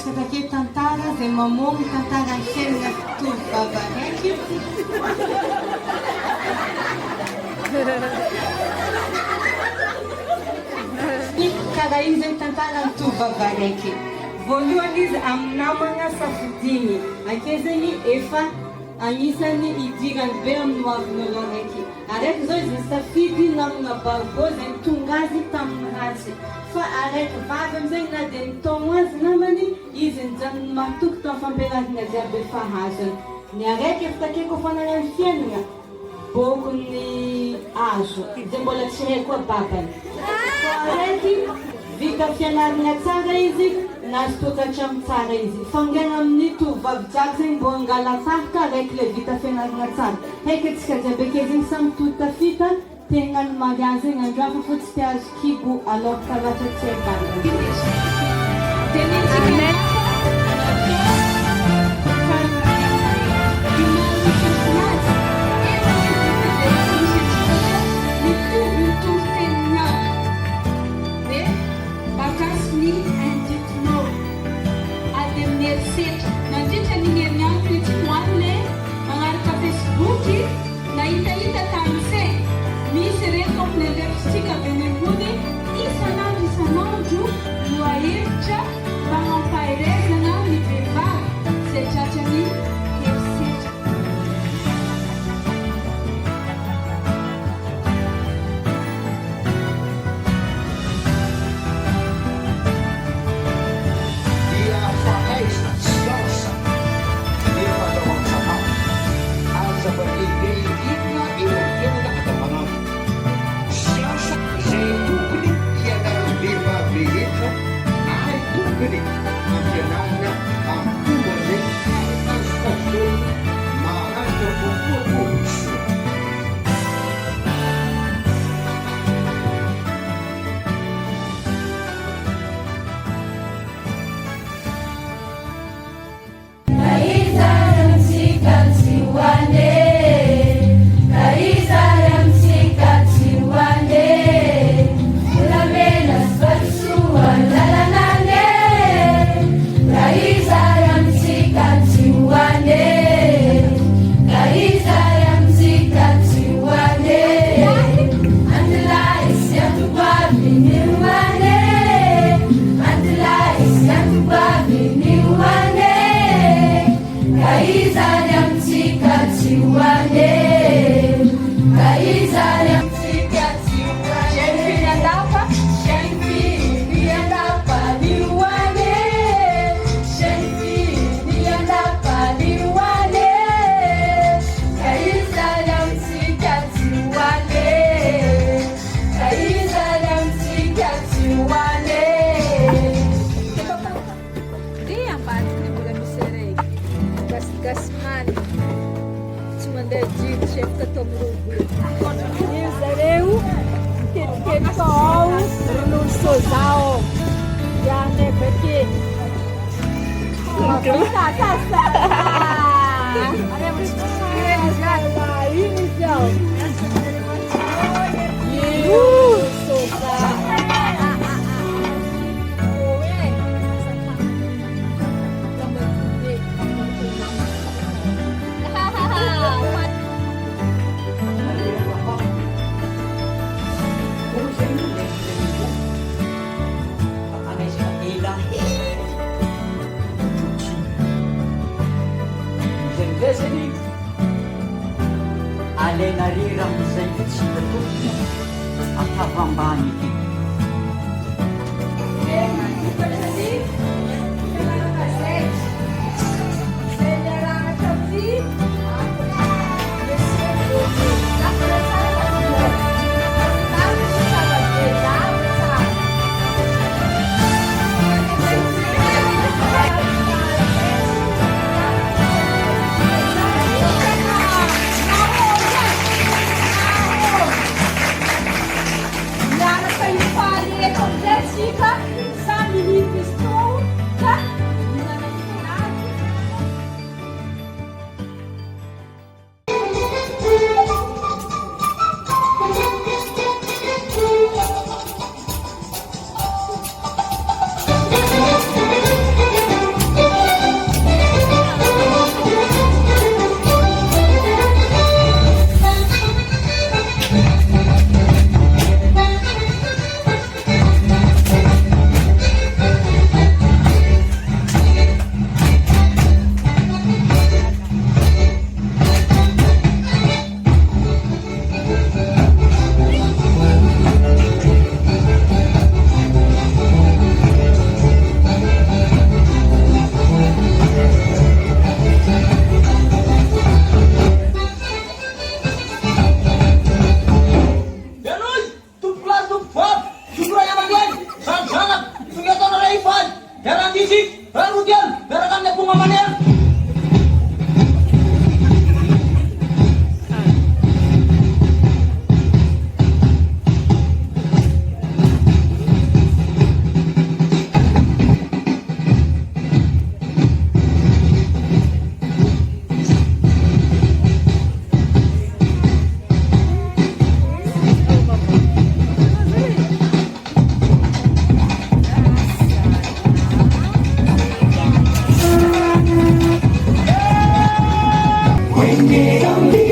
miasa takeo tantara izay mamono tantara ny fiainana tovovavy araiky. Karaha io zany tantara ny tovovavy araiky. Voalohany izy amin'ny namana safidiny. Akeo zany efa anisany idirany be amin'ny hoavin'olo araiky. Araiky zao izy nisafidy namana barbo zay tonga azy tamin'ny ratsy. Fa araiky vavy amizay na dia nitaogno azy namany, izy nijanony matoky tamin'ny fampianarana jiaby efa hazony. Ny araiky efa takeo koa fananany fiainana, bokony azo, izay mbola tsy hay koa babany. Fa araiky vita fianarana tsara izy, nazo tokantrano tsara izy. Fangana amin'ny tovovavy jiaby zegny mbo angala tahaka araiky le vita fianarana tsara. Haika antsika jiaby ake zegny samy totafita tena ny mariage zegny androafa fô tsy te azo kibo alors ka loatra tsy haikany. Sami Wengi